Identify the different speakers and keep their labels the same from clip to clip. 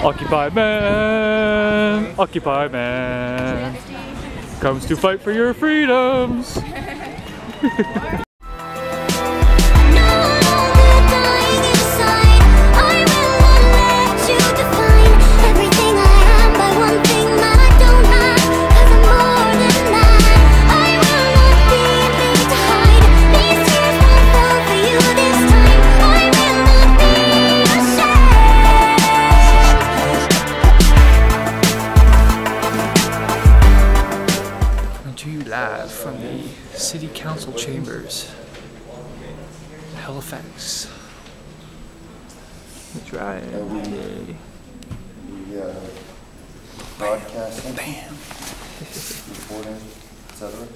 Speaker 1: Occupy man, comes to fight for your freedoms. Live from the City Council chambers, Halifax. That's right.
Speaker 2: Broadcasting,
Speaker 1: bam,
Speaker 2: reporting, etc.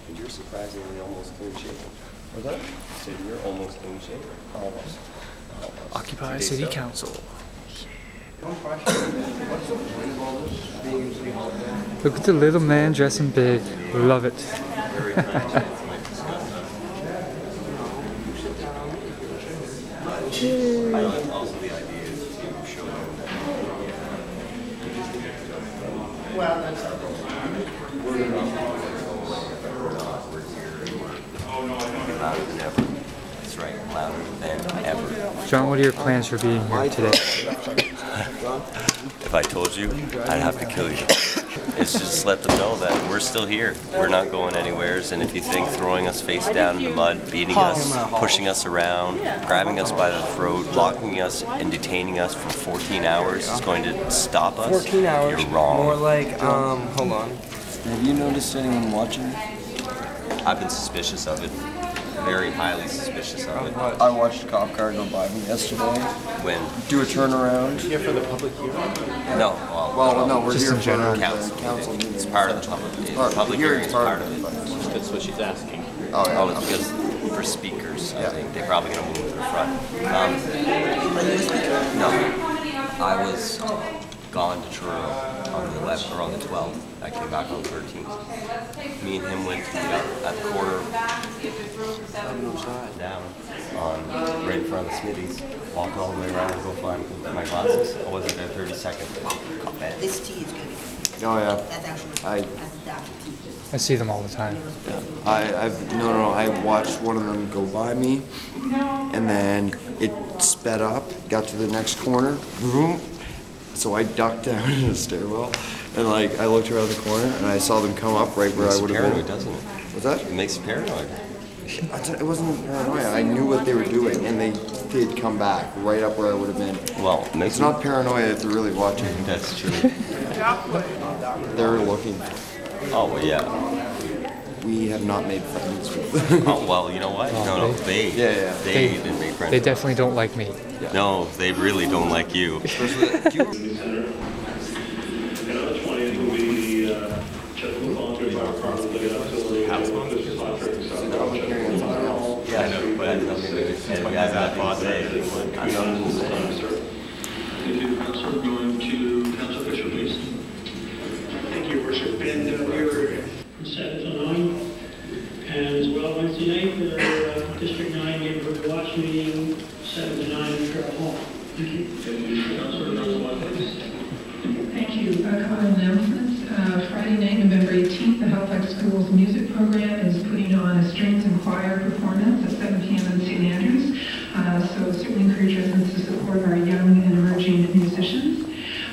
Speaker 3: And you're surprisingly almost clean shaven.
Speaker 2: What's that?
Speaker 3: So you're almost clean shaven.
Speaker 2: Almost.
Speaker 1: Occupy City Council. Look at the little man dressing big. Love it.
Speaker 3: Also the idea is to show them louder than ever. That's right, louder than ever.
Speaker 1: John, what are your plans for being here today?
Speaker 3: If I told you, I'd have to kill you. It's just let them know that we're still here. We're not going anywhere, and if you think throwing us face down in the mud, beating us, pushing us around, grabbing us by the throat, locking us and detaining us for 14 hours is going to stop us,
Speaker 4: 14 hours,
Speaker 3: you're wrong.
Speaker 4: more like, hold on.
Speaker 2: Have you noticed anyone watching?
Speaker 3: I've been suspicious of it. Very highly suspicious of it.
Speaker 2: I watched a cop car go by me yesterday.
Speaker 3: When?
Speaker 2: Do a turnaround.
Speaker 4: Here for the public hearing?
Speaker 3: No.
Speaker 2: Well, no, we're
Speaker 1: Just
Speaker 2: here
Speaker 1: in general.
Speaker 2: for the council meeting.
Speaker 3: It's part of the public. The public hearing is part of it.
Speaker 4: That's what she's asking.
Speaker 2: Oh, yeah.
Speaker 3: Oh, it's because for speakers, I think they're probably going to move to the front. No, I was gone to Truro on the 11th or on the 12th. I came back on the 13th. Me and him went to meet up at the corner down on right in front of the Smithies. Walked all the way around to go find my glasses. I wasn't there 30 seconds.
Speaker 5: This tea is good.
Speaker 2: Oh, yeah.
Speaker 5: That's actually
Speaker 2: I
Speaker 5: that's the actual tea.
Speaker 1: I see them all the time.
Speaker 2: No, I watched one of them go by me, and then it sped up, got to the next corner, boom. So I ducked down in the stairwell, and like I looked around the corner, and I saw them come up right where I would have been.
Speaker 3: It makes you paranoid, doesn't it?
Speaker 2: What's that?
Speaker 3: It makes you paranoid.
Speaker 2: It wasn't paranoia. I knew what they were doing, and they did come back right up where I would have been.
Speaker 3: Well, it makes
Speaker 2: It's not paranoia if they're really watching.
Speaker 3: That's true.
Speaker 2: They're looking.
Speaker 3: Oh, well, yeah.
Speaker 2: We have not made friends with them.
Speaker 3: Oh, well, you know what? No, they didn't make friends.
Speaker 1: They definitely don't like me.
Speaker 3: Yeah. No, they really don't like you. Yeah, I know, but I don't think we have that thing to say.
Speaker 6: Going to council official, please. Thank you, Worship. And we're 7 to 9. And as well, Wednesday night, the District 9 Neighborhood Watch meeting, 7 to 9 in Trevor Hall. Thank you.
Speaker 7: Thank you. A couple of announcements. Friday night, November 18th, the Halifax Schools Music Program is putting on a strings and choir performance at 7 p.m. in St. Andrews. So certainly encourage residents to support our young and emerging musicians.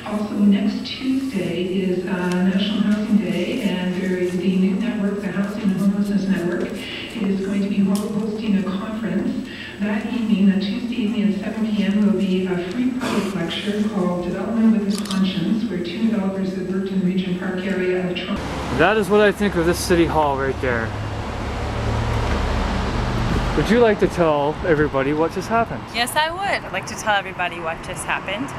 Speaker 7: Also, next Tuesday is National Housing Day, and the network, the Housing and Homelessness Network, is going to be hosting a conference. That evening, on Tuesday evening at 7 p.m., will be a free public lecture called Development with a Conscience, where 2 developers have worked in the Regent Park area of Toronto.
Speaker 1: That is what I think of this city hall right there. Would you like to tell everybody what just happened?
Speaker 8: Yes, I would. I'd like to tell everybody what just happened.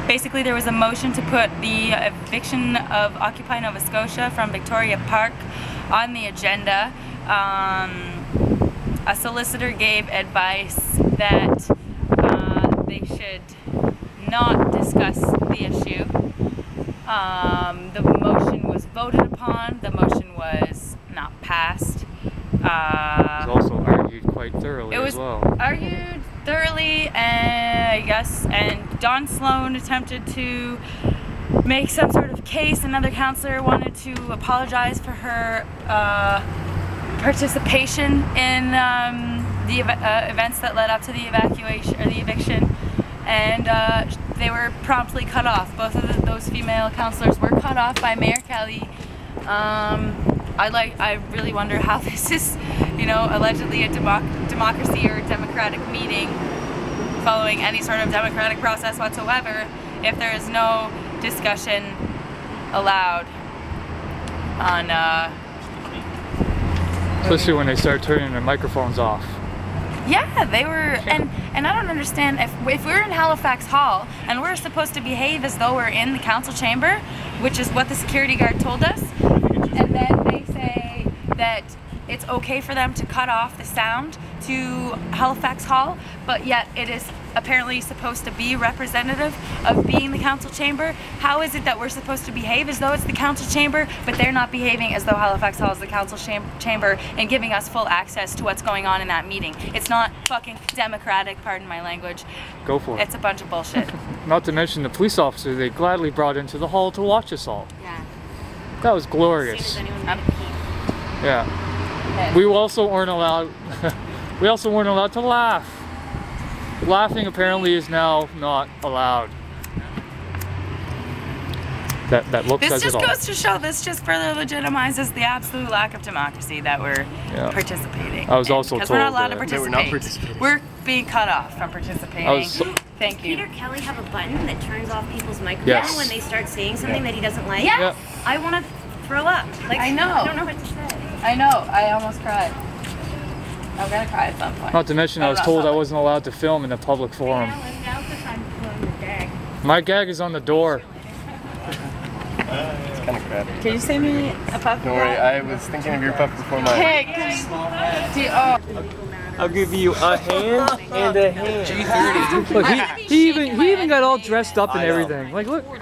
Speaker 8: Basically, there was a motion to put the eviction of Occupy Nova Scotia from Victoria Park on the agenda. A solicitor gave advice that they should not discuss the issue. The motion was voted upon. The motion was not passed.
Speaker 1: It was also argued quite thoroughly as well.
Speaker 8: Argued thoroughly, and I guess, and Dawn Sloan attempted to make some sort of case. Another counselor wanted to apologize for her participation in the events that led up to the evacuation or the eviction, and they were promptly cut off. Both of those female counselors were cut off by Mayor Kelly. I really wonder how this is, you know, allegedly a democracy or a democratic meeting following any sort of democratic process whatsoever, if there is no discussion allowed on
Speaker 1: especially when they start turning their microphones off.
Speaker 8: Yeah, they were, and I don't understand, if we're in Halifax Hall and we're supposed to behave as though we're in the council chamber, which is what the security guard told us, and then they say that it's okay for them to cut off the sound to Halifax Hall, but yet it is apparently supposed to be representative of being the council chamber. How is it that we're supposed to behave as though it's the council chamber, but they're not behaving as though Halifax Hall is the council chamber and giving us full access to what's going on in that meeting? It's not fucking democratic, pardon my language.
Speaker 1: Go for it.
Speaker 8: It's a bunch of bullshit.
Speaker 1: Not to mention the police officer they gladly brought into the hall to watch us all.
Speaker 8: Yeah.
Speaker 1: That was glorious. Yeah. We also weren't allowed we also weren't allowed to laugh. Laughing apparently is now not allowed. That looks
Speaker 8: This
Speaker 1: says it all.
Speaker 8: just goes to show, this just further legitimizes the absolute lack of democracy that we're participating
Speaker 1: I was also
Speaker 8: because
Speaker 1: told
Speaker 8: we're not allowed to
Speaker 1: that
Speaker 8: participate.
Speaker 4: we're not participating.
Speaker 8: We're being cut off from participating. Thank you.
Speaker 9: Peter Kelly have a button that turns off people's microphones
Speaker 1: Yes.
Speaker 9: when they start saying something that he doesn't like?
Speaker 8: Yes.
Speaker 9: I want to throw up. Like,
Speaker 8: I know.
Speaker 9: I don't know what to say.
Speaker 8: I know. I almost cried. I'm gonna cry at some point.
Speaker 1: Not to mention I was told I wasn't allowed to film in a public forum. My gag is on the door.
Speaker 4: It's kind of crap.
Speaker 8: Can you send me a puff?
Speaker 4: Don't worry, I was thinking of your puff before mine.
Speaker 8: Hey,
Speaker 4: I'll give you a hand and a hand. G30.
Speaker 1: Look, he even got all dressed up and everything. Like, look.
Speaker 4: Oh,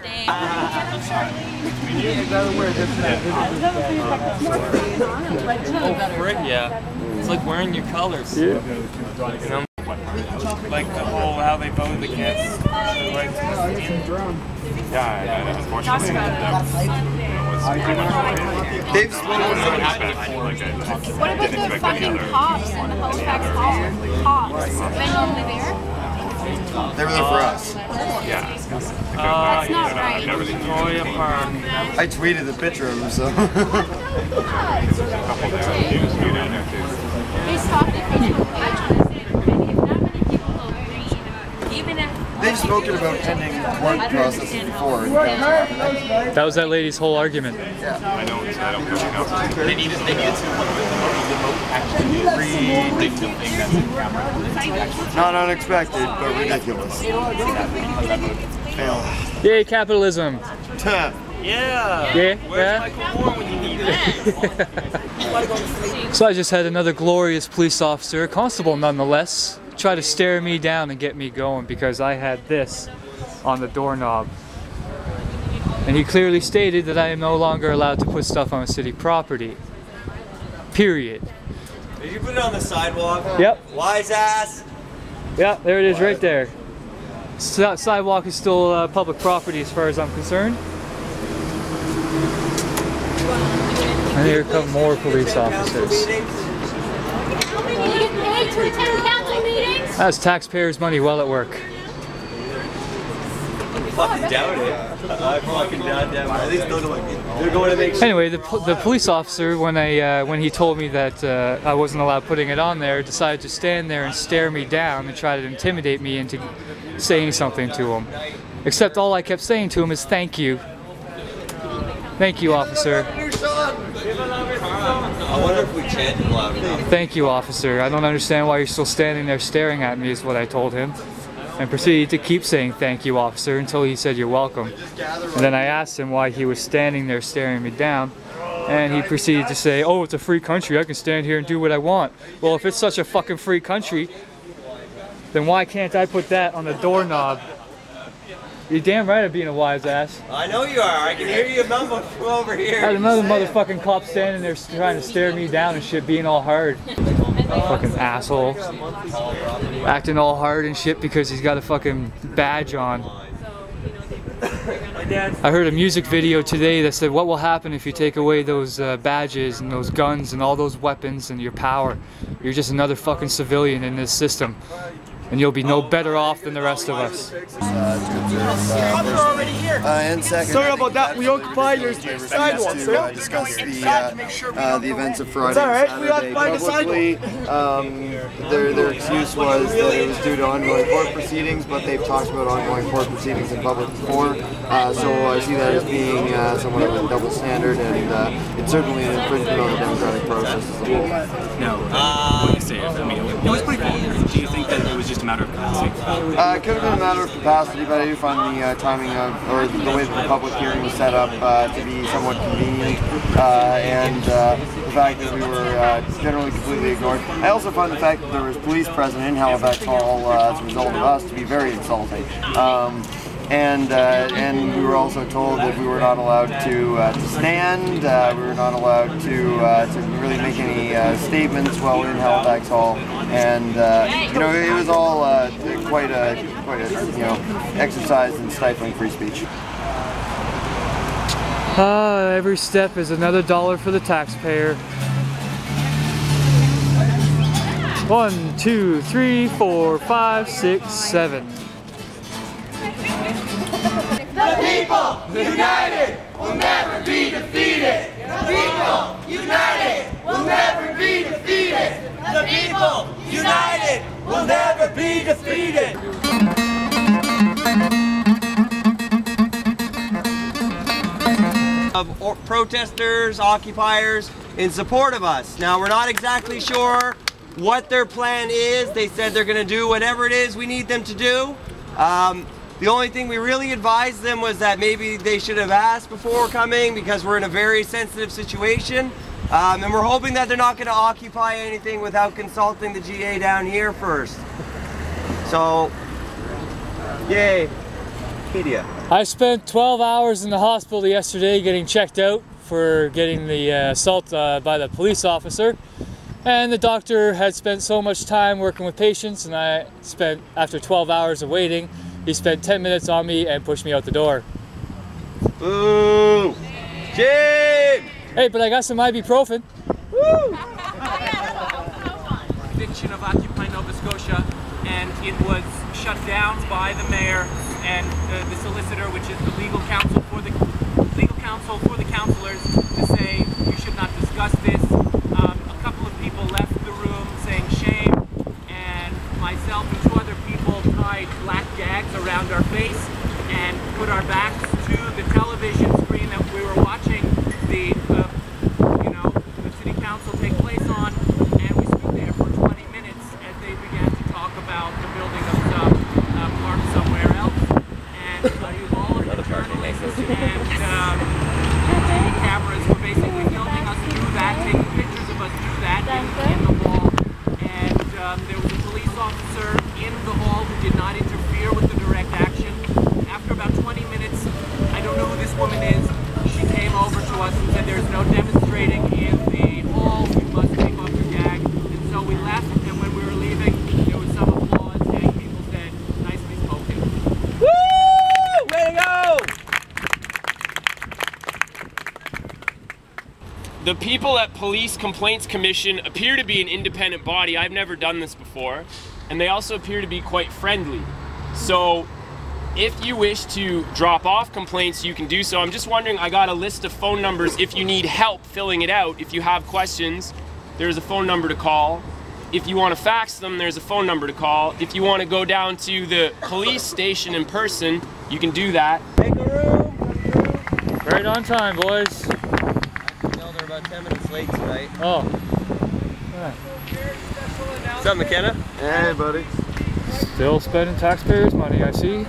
Speaker 4: frick, yeah. It's like wearing your colors.
Speaker 1: Yeah.
Speaker 4: You know? Like the whole how they voted the kids.
Speaker 10: Yeah, unfortunately,
Speaker 2: They've spoken
Speaker 10: what about the fucking cops in the Halifax Hall? Cops. They normally there?
Speaker 2: They were there for us.
Speaker 10: Yeah. That's not right.
Speaker 4: Victoria Park.
Speaker 2: I tweeted the picture of them, so.
Speaker 10: They stopped at Facebook page.
Speaker 2: They've spoken about ending court processes before.
Speaker 1: That was that lady's whole argument.
Speaker 2: Yeah.
Speaker 10: I don't push the council.
Speaker 4: They needed to
Speaker 2: Not unexpected, but ridiculous.
Speaker 1: Yay, capitalism.
Speaker 4: Yeah.
Speaker 1: Yeah.
Speaker 4: Where's Michael Moore when you need it?
Speaker 1: So I just had another glorious police officer, a constable nonetheless, try to stare me down and get me going because I had this on the doorknob. And he clearly stated that I am no longer allowed to put stuff on city property. Period.
Speaker 3: Did you put it on the sidewalk?
Speaker 1: Yep.
Speaker 3: Wise ass.
Speaker 1: Yeah, there it is right there. Sidewalk is still public property as far as I'm concerned. And here come more police officers. That's taxpayers' money well at work.
Speaker 3: Fucking doubt it. I fucking doubt it. At least they're going to make sure.
Speaker 1: Anyway, the police officer, when he told me that I wasn't allowed putting it on there, decided to stand there and stare me down and try to intimidate me into saying something to him. Except all I kept saying to him is thank you. Thank you, officer.
Speaker 3: I wonder if we chanted loud enough.
Speaker 1: Thank you, officer. I don't understand why you're still standing there staring at me, is what I told him. And proceeded to keep saying thank you, officer, until he said you're welcome. And then I asked him why he was standing there staring me down. And he proceeded to say, oh, it's a free country, I can stand here and do what I want. Well, if it's such a fucking free country, then why can't I put that on the doorknob? You're damn right of being a wise ass.
Speaker 4: I know you are. I can hear you mumbling from over here.
Speaker 1: I had another motherfucking cop standing there trying to stare me down and shit, being all hard. Fucking asshole. Acting all hard and shit because he's got a fucking badge on. I heard a music video today that said, what will happen if you take away those badges and those guns and all those weapons and your power? You're just another fucking civilian in this system. And you'll be no better off than the rest of us.
Speaker 2: And second,
Speaker 4: sorry about that. We occupied your sidewalk, sir.
Speaker 2: Discuss the events of Friday and Saturday publicly. Their excuse was that it was due to ongoing court proceedings, but they've talked about ongoing court proceedings in public before. So I see that as being somewhat of a double standard, and it's certainly an infringement on the democratic process as a whole.
Speaker 11: No, what do you say? I mean, it was pretty full. Do you think that it was just a matter of capacity?
Speaker 2: It could have been a matter of capacity, but I do find the timing of, or the way that the public hearing was set up to be somewhat convenient, and the fact that we were generally completely ignored. I also find the fact that there was police present in Halifax Hall as a result of us to be very insulting. And we were also told that we were not allowed to stand, we were not allowed to really make any statements while in Halifax Hall, and you know, it was all quite a you know, exercise in stifling free speech.
Speaker 1: Every step is another dollar for the taxpayer. 1, 2, 3, 4, 5, 6, 7.
Speaker 12: The people united will never be defeated. The people united will never be defeated. The people united will never be defeated.
Speaker 4: Of protesters, occupiers in support of us. Now, we're not exactly sure what their plan is. They said they're going to do whatever it is we need them to do. The only thing we really advised them was that maybe they should have asked before coming, because we're in a very sensitive situation. And we're hoping that they're not going to occupy anything without consulting the GA down here first. So, yay, media.
Speaker 1: I spent 12 hours in the hospital yesterday getting checked out for getting the assault by the police officer. And the doctor had spent so much time working with patients, and I spent, after 12 hours of waiting, he spent 10 minutes on me and pushed me out the door.
Speaker 4: Ooh! Jim!
Speaker 1: Hey, but I got some ibuprofen.
Speaker 4: Woo!
Speaker 11: Conviction of Occupy Nova Scotia, and it was shut down by the mayor and the solicitor, which is the legal counsel for the councillors, to say you should not discuss this. A couple of people left the room saying shame, and myself and 2 other people tied black gags around our face and put our backs to the television screen that we were watching the city council take place on, and we stood there for 20 minutes as they began to talk about the building of some park somewhere else, and all of the journalists and TV cameras were basically filming us do that, taking pictures of us do that in the hall, and there was a police officer in the hall who did not interfere with the direct action. After about 20 minutes, I don't know who this woman is, she came over to us and said there's no demonstrating in the hall, you must take off your gag. And so we left, and when we were leaving, there was some applause and people said, nicely spoken.
Speaker 4: Woo! Way to go!
Speaker 13: The people at Police Complaints Commission appear to be an independent body. I've never done this before. And they also appear to be quite friendly. So if you wish to drop off complaints, you can do so. I'm just wondering, I got a list of phone numbers if you need help filling it out. If you have questions, there's a phone number to call. If you want to fax them, there's a phone number to call. If you want to go down to the police station in person, you can do that.
Speaker 4: Make a room!
Speaker 1: Right on time, boys.
Speaker 4: No, they're about 10 minutes late tonight.
Speaker 1: Oh. Yeah.
Speaker 4: What's up, McKenna?
Speaker 2: Hey, buddy.
Speaker 1: Still spending taxpayers' money, I see.